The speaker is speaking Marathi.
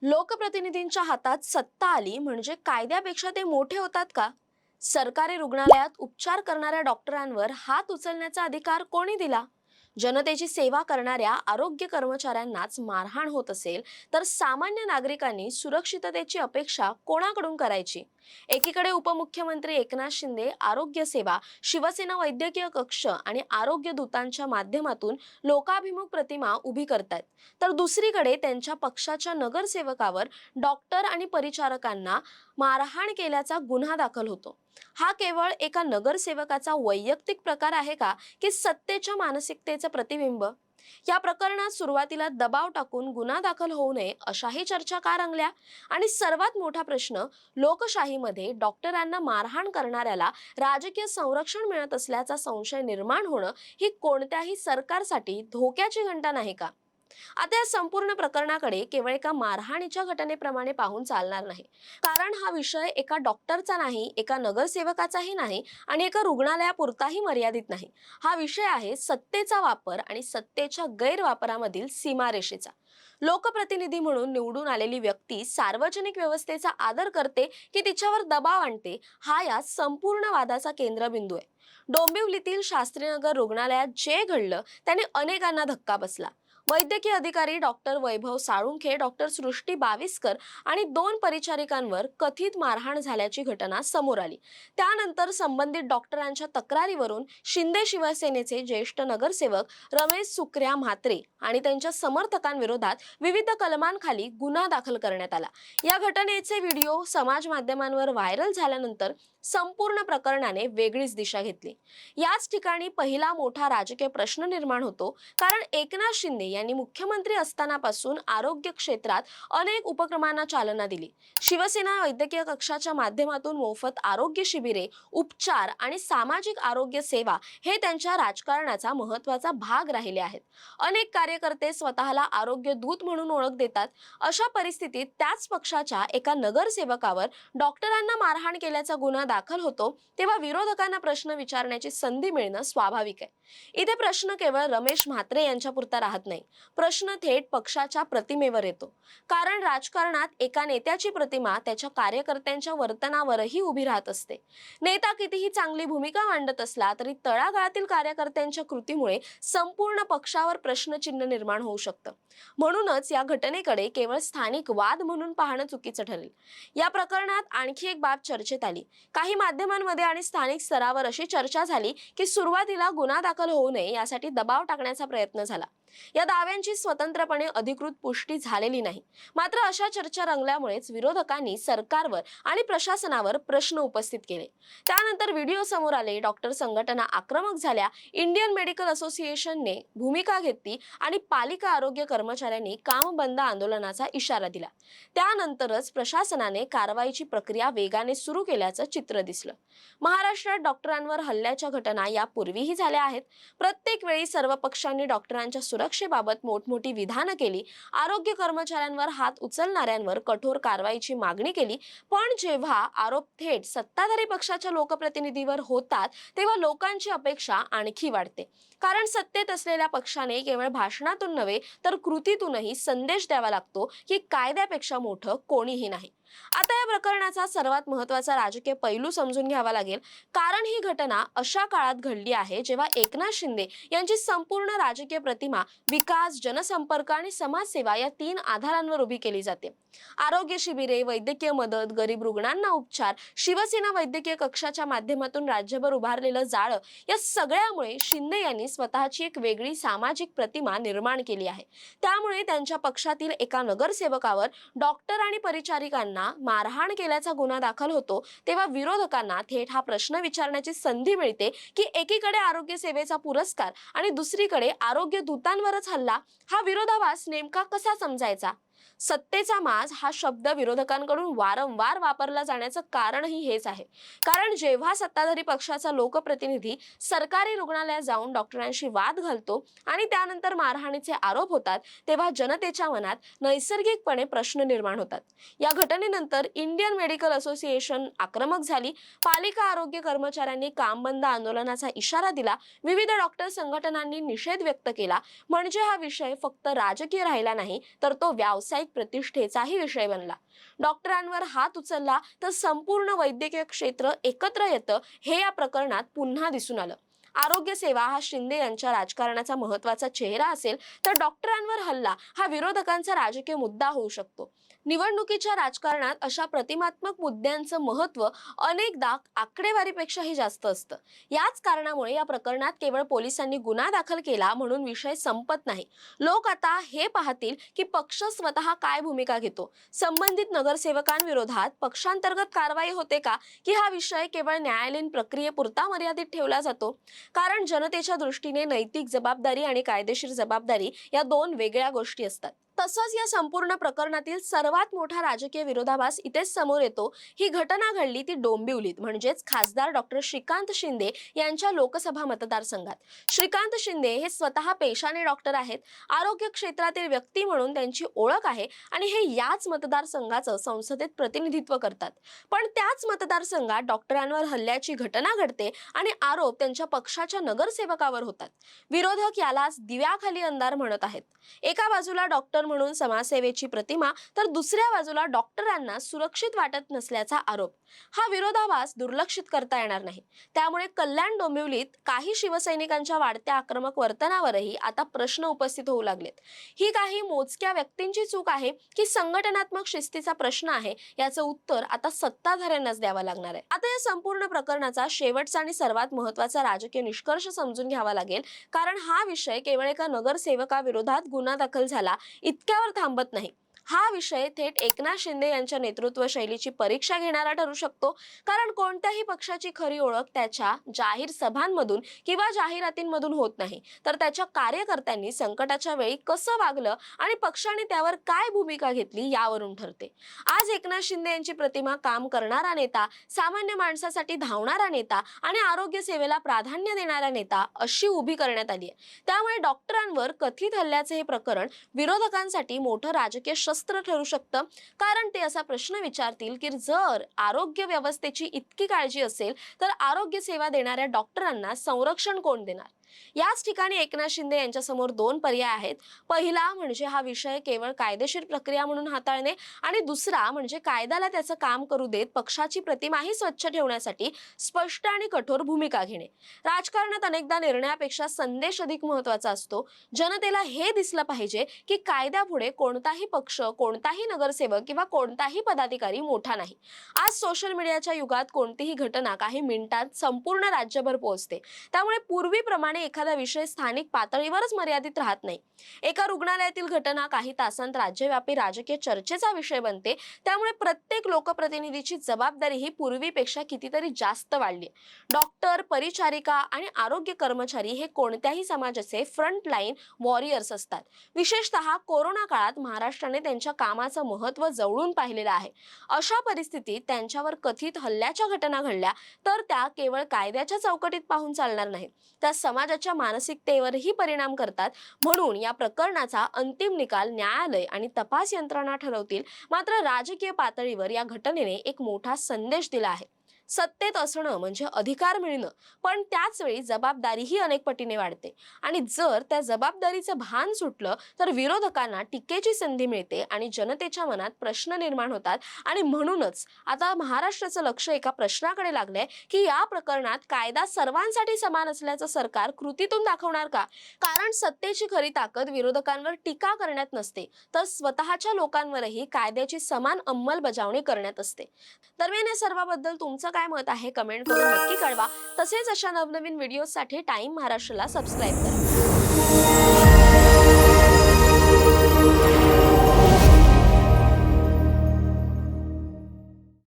लोकप्रतिनिधींच्या हातात सत्ता आली म्हणजे कायद्यापेक्षा ते मोठे होतात का? सरकारी रुग्णालयात उपचार करणाऱ्या डॉक्टरांवर हात उचलण्याचा अधिकार कोणी दिला? जनतेची सेवा करणाऱ्या आरोग्य कर्मचाऱ्यांनाच मारहाण होत असेल तर सामान्य नागरिकांनी सुरक्षिततेची अपेक्षा कोणाकडून करायची? एकीकडे उपमुख्यमंत्री एकनाथ शिंदे आरोग्य सेवा, शिवसेना वैद्यकीय कक्ष आणि आरोग्य दूतांच्या माध्यमातून लोकाभिमुख प्रतिमा उभी करतात, तर दुसरीकडे त्यांच्या पक्षाच्या नगरसेवकावर डॉक्टर आणि परिचारकांना मारहाण केल्याचा गुन्हा दाखल होतो. हा केवळ एका नगरसेवकाचा वैयक्तिक प्रकार आहे का, की सत्तेच्या मानसिकतेचं प्रतिबिंब? या प्रकरणात सुरुवातीला दबाव टाकून गुन्हा दाखल होऊ नये अशाही चर्चा का रंगल्या? आणि सर्वात मोठा प्रश्न, लोकशाहीमध्ये डॉक्टरांना मारहाण करणाऱ्याला राजकीय संरक्षण मिळत असल्याचा संशय निर्माण होणं ही कोणत्याही सरकारसाठी धोक्याची घंटा नाही का? आता या संपूर्ण प्रकरणाकडे केवळ एका मारहाणीच्या घटनेप्रमाणे पाहून चालणार नाही. कारण हा विषय एका डॉक्टरचा नाही, एका नगरसेवकाचाही नाही आणि एका रुग्णालयापुरताही मर्यादित नाही. हा विषय आहे सत्तेचा वापर आणि सत्तेच्या गैरवापरामधील सीमारेषेचा. लोकप्रतिनिधी म्हणून निवडून आलेली व्यक्ती सार्वजनिक व्यवस्थेचा आदर करते की तिच्यावर दबाव आणते, हा या संपूर्ण वादाचा केंद्रबिंदू आहे. डोंबिवलीतील शास्त्रीनगर रुग्णालयात जे घडलं त्याने अनेकांना धक्का बसला. वैद्यकीय अधिकारी डॉक्टर वैभव साळुंखे, डॉक्टर सृष्टी बाविस्कर आणि 2 परिचारिकांवर कथित मारहाण झाल्याची घटना समोर आली. त्यानंतर संबंधित डॉक्टरांच्या तक्रारीवरून शिंदे शिवसेनेचे ज्येष्ठ नगरसेवक रमेश सुक्र्या म्हात्रे आणि त्यांच्या समर्थकांविरोधात विविध कलमांखाली गुन्हा दाखल करण्यात आला. या घटनेचे व्हिडिओ समाज माध्यमांवर व्हायरल झाल्यानंतर संपूर्ण प्रकरणाने वेगळीच दिशा घेतली. याच ठिकाणी पहिला मोठा राजकीय प्रश्न निर्माण होतो, कारण एकनाथ शिंदे यांनी मुख्यमंत्री असतानापासून आरोग्य क्षेत्रात अनेक उपक्रमांना चालना दिली. शिवसेना वैद्यकीय कक्षाच्या माध्यमातून मोफत आरोग्य शिबिरे, उपचार आणि सामाजिक आरोग्य सेवा हे त्यांच्या राजकारणाचा महत्त्वाचा भाग राहिले आहेत. अनेक कार्यकर्ते स्वतःला आरोग्य दूत म्हणून ओळख देतात. अशा परिस्थितीत त्याच पक्षाच्या एका नगरसेवकावर डॉक्टरांना मारहाण केल्याचा गुन्हा दाखल होतो, तेव्हा विरोधकांना प्रश्न विचारण्याची संधी मिळणं स्वाभाविक आहे. इथे प्रश्न केवळ रमेश म्हात्रे यांच्यापुरता राहत नाही. प्रश्न थेट पक्षाच्या प्रतिमेवर येतो. कारण राजकारणात एका नेत्याची प्रतिमा त्याच्या कार्यकर्त्यांच्या वर्तनावरही उभी राहत असते. नेता कितीही चांगली भूमिका मांडत असला तरी तळागाळातील कार्यकर्त्यांच्या कृतीमुळे संपूर्ण पक्षावर प्रश्नचिन्ह निर्माण होऊ शकतं. म्हणूनच या घटनेकडे केवळ स्थानिक वाद म्हणून पाहणं चुकीचं ठरेल. या प्रकरणात आणखी एक बाब चर्चेत आली. काही माध्यमांमध्ये आणि स्थानिक स्तरावर अशी चर्चा झाली की सुरुवातीला गुन्हा दाखल होऊ नये यासाठी दबाव टाकण्याचा प्रयत्न झाला. या दाव्यांची स्वतंत्रपणे अधिकृत पुष्टी झालेली नाही. मात्र अशा चर्चा रंगल्यामुळेच विरोधकांनी सरकारवर आणि प्रशासनावर प्रश्न उपस्थित केले. त्यानंतर व्हिडिओ समोर आले, डॉक्टर संघटना आक्रमक झाल्या, इंडियन मेडिकल असोसिएशनने भूमिका घेतली आणि पालिका आरोग्य कर्मचाऱ्यांनी काम बंद आंदोलनाचा इशारा दिला. त्यानंतरच प्रशासनाने कारवाईची प्रक्रिया वेगाने सुरू केल्याचं चित्र दिसलं. महाराष्ट्रात डॉक्टरांवर हल्ल्याच्या घटना यापूर्वीही झाल्या आहेत. प्रत्येक वेळी सर्व पक्षांनी डॉक्टरांच्या सुरक्षेबाबत मोठमोठी विधानं केली, आरोग्य कर्मचाऱ्यांवर हात उचलणाऱ्यांवर कठोर कारवाईची मागणी केली. पण जेव्हा आरोप थेट सत्ताधारी पक्षाच्या लोकप्रतिनिधीवर होतात तेव्हा लोकांची अपेक्षा आणखी वाढते. कारण सत्तेत असलेल्या पक्षाने केवळ भाषणातून नव्हे तर कृतीतूनही संदेश द्यावा लागतो की कायद्यापेक्षा मोठं कोणीही नाही. आता या प्रकरणाचा सर्वात महत्त्वाचा राजकीय पैलू समजून घ्यावा लागेल. कारण ही घटना अशा काळात घडली आहे जेव्हा एकनाथ शिंदे यांची संपूर्ण राजकीय प्रतिमा विकास, जनसंपर्क आणि समाजसेवा या 3 आधारांवर उभी केली जाते. आरोग्य शिबिरे, वैद्यकीय मदत, गरीब रुग्णांना उपचार, शिवसेना वैद्यकीय कक्षाच्या माध्यमातून राज्यभर उभारलेलं जाळं, या सगळ्यामुळे शिंदे यांनी स्वतःची एक वेगळी सामाजिक प्रतिमा निर्माण केली आहे. त्यामुळे त्यांच्या पक्षातील एका नगरसेवकावर डॉक्टर आणि परिचारिकांना मारहाण केल्याचा गुन्हा दाखल होतो, तेव्हा विरोधकांना थेट हा प्रश्न विचारण्याची संधी मिळते की एकीकडे आरोग्य सेवेचा पुरस्कार आणि दुसरीकडे आरोग्य दूतांवरच हल्ला, हा विरोधाभास नेमका कसा समजायचा? सत्तेचा माज हा शब्द विरोधकांकडून वारंवार वापरला जाण्याचं कारणही हेच आहे. कारण जेव्हा सत्ताधारी पक्षाचा लोकप्रतिनिधी सरकारी रुग्णालयात जाऊन डॉक्टरांशी वाद घालतो आणि त्यानंतर मारहाणीचे आरोप होतात, तेव्हा जनतेच्या मनात नैसर्गिकपणे प्रश्न निर्माण होतात. या घटनेनंतर इंडियन मेडिकल असोसिएशन आक्रमक झाली, पालिका आरोग्य कर्मचाऱ्यांनी काम बंद आंदोलनाचा इशारा दिला, विविध डॉक्टर संघटनांनी निषेध व्यक्त केला. म्हणजे हा विषय फक्त राजकीय राहिला नाही, तर तो व्यावसायिक व्यावसायिक प्रतिष्ठेचाही विषय बनला। डॉक्टरांवर हात उचलला तर संपूर्ण वैद्यकीय क्षेत्र एकत्र येतं हे या प्रकरणात पुन्हा दिसून आलं। आरोग्य सेवा हा शिंदे यांच्या राजकारणाचा महत्वाचा चेहरा असेल तर डॉक्टरांवर हल्ला हा विरोधकांचा राजकीय मुद्दा होऊ शकतो। निवडणुकीच्या राजकारणात अशा प्रतिमात्मक मुद्द्यांचं महत्त्व अनेकदा आकडेवारीपेक्षाही जास्त असतं। याच कारणामुळे या प्रकरणात केवळ पोलिसांनी गुन्हा दाखल केला म्हणून विषय संपत नाही। लोक आता हे पाहतील की पक्ष स्वतः काय भूमिका घेतो। संबंधित नगरसेवकांविरोधात पक्षांतर्गत कारवाई होते का की हा विषय केवळ न्यायालयीन प्रक्रियेपुरता मर्यादित ठेवला जातो। कारण जनतेच्या दृष्टीने नैतिक जबाबदारी आणि कायदेशीर जबाबदारी या दोन वेगळ्या गोष्टी असतात। तसंच या संपूर्ण प्रकरणातील सर्वात मोठा राजकीय विरोधाभास इथेच समोर येतो। ही घटना घडली ती डोंबिवलीत, म्हणजेच खासदार डॉक्टर श्रीकांत शिंदे यांच्या लोकसभा मतदारसंघात। श्रीकांत शिंदे हे स्वतः पेशाने डॉक्टर आहेत, आरोग्य क्षेत्रातील व्यक्ती म्हणून त्यांची ओळख आहे आणि हे याच मतदारसंघाचं संसदेत प्रतिनिधित्व करतात। पण त्याच मतदारसंघात डॉक्टरांवर हल्ल्याची घटना घडते आणि आरोप त्यांच्या पक्षाच्या नगरसेवकावर होतात। विरोधक यालाच दिव्याखाली अंधार म्हणत आहेत। एका बाजूला डॉक्टर म्हणून समाजसेवेची प्रतिमा तर दुसऱ्या बाजूला डॉक्टरांना सुरक्षित वाटत नसल्याचा आरोप। हा विरोधाभास दुर्लक्षित करता येणार नाही। त्यामुळे कल्याण डोंबिवलीत काही शिवसैनिकांच्या वाढत्या आक्रमक वर्तनावरही आता प्रश्न उपस्थित होऊ लागलेत। ही काही मोजक्या व्यक्तींची चूक आहे की संघटनात्मक शिस्तीचा प्रश्न आहे, याचं उत्तर आता सत्ताधाऱ्यांनाच द्यावं लागणार आहे। आता या संपूर्ण प्रकरणाचा शेवटचा आणि सर्वात महत्त्वाचा राजकीय निष्कर्ष समजून घ्यावा लागेल, कारण हा विषय केवळ एका नगरसेवकाविरोधात गुन्हा दाखल झाला इतक्यावर थांबत नाही। हा विषय थेट एकनाथ शिंदे यांच्या नेतृत्व शैलीची परीक्षा घेणारा ठरू शकतो। कारण कोणत्याही पक्षाची खरी ओळख त्याच्या जाहीर सभांमधून किंवा जाहिरातींमधून होत नाही, तर त्याच्या कार्यकर्त्यांनी संकटाच्या वेळी कसं वागलं आणि पक्षाने त्यावर काय भूमिका घेतली यावरून ठरते। आज एकनाथ शिंदे यांची प्रतिमा काम करणारा नेता, सामान्य माणसासाठी धावणारा नेता आणि आरोग्य सेवेला प्राधान्य देणारा नेता अशी उभी करण्यात आली आहे। त्यामुळे डॉक्टरांवर कथित हल्ल्याचे हे प्रकरण विरोधकांसाठी मोठं राजकीय शस्त्र ठरू शकतं। कारण ते असा प्रश्न विचारतील की जर आरोग्य व्यवस्थेची इतकी काळजी असेल तर आरोग्य सेवा देणाऱ्या डॉक्टरांना संरक्षण कोण देणार। याच ठिकाणी एकनाथ शिंदे यांच्या समोर दोन पर्याय आहेत। पहिला म्हणजे हा विषय केवळ कायदेशीर प्रक्रिया म्हणून हाताळणे आणि दुसरा म्हणजे कायद्याला त्याचं काम करू देत पक्षाची प्रतिमाही स्वच्छ ठेवण्यासाठी स्पष्ट आणि कठोर भूमिका घेणे। राजकारणात अनेकदा निर्णयापेक्षा संदेश अधिक महत्त्वाचा असतो। जनतेला हे दिसलं पाहिजे की कायद्यापुढे कोणताही पक्ष, कोणताही नगरसेवक किंवा कोणताही पदाधिकारी मोठा नाही। आज सोशल मीडियाच्या युगात कोणतीही घटना काही मिनिटांत संपूर्ण राज्यभर पोहोचते। त्यामुळे पूर्वीप्रमाणे एखादा विषय स्थानिक पातळीवरच मर्यादित राहत नाही। एका रुग्णालयातील घटना काही तासांत राज्यव्यापी राजकीय चर्चेचा विषय बनते। त्यामुळे प्रत्येक लोकप्रतिनिधीची जबाबदारी ही पूर्वीपेक्षा कितीतरी जास्त वाढली। डॉक्टर, परिचारिका आणि आरोग्य कर्मचारी हे कोणत्याही समाजाचे फ्रंटलाईन वॉरियर्स असतात। विशेषतः कोरोना काळात महाराष्ट्राने त्यांच्या कामाचं महत्त्व जवळून पाहिलेलं आहे। अशा परिस्थितीत त्यांच्यावर कथित हल्ल्याच्या घटना घडल्या तर त्या केवळ कायद्याच्या चौकटीत पाहून चालणार नाहीत, त्या समाजाच्या मानसिकतेवरही परिणाम करतात। म्हणून या प्रकरणाचा अंतिम निकाल न्यायालय आणि तपास यंत्रणा ठरवतील। मात्र राजकीय पातळीवर या घटनेने एक मोठा संदेश दिला आहे। सत्तेत असणं म्हणजे अधिकार मिळणं, पण त्याच वेळी जबाबदारीही अनेक पटीने वाढते आणि जर त्या जबाबदारीचं भान सुटलं तर विरोधकांना टीकेची संधी मिळते आणि जनतेच्या मनात प्रश्न निर्माण होतात। आणि म्हणूनच आता महाराष्ट्राचं लक्ष एका प्रश्नाकडे लागलंय की या प्रकरणात कायदा सर्वांसाठी समान असल्याचं सरकार कृतीतून दाखवणार का। कारण सत्तेची खरी ताकद विरोधकांवर टीका करण्यात नसते, तर स्वतःच्या लोकांवरही कायद्याची समान अंमलबजावणी करण्यात असते। दरम्यान या सर्वाबद्दल तुमचं काय मत आहे कमेंट करून नक्की कळवा। तसेच अशा नवनवीन व्हिडिओसाठी टाइम महाराष्ट्राला सबस्क्राइब करा।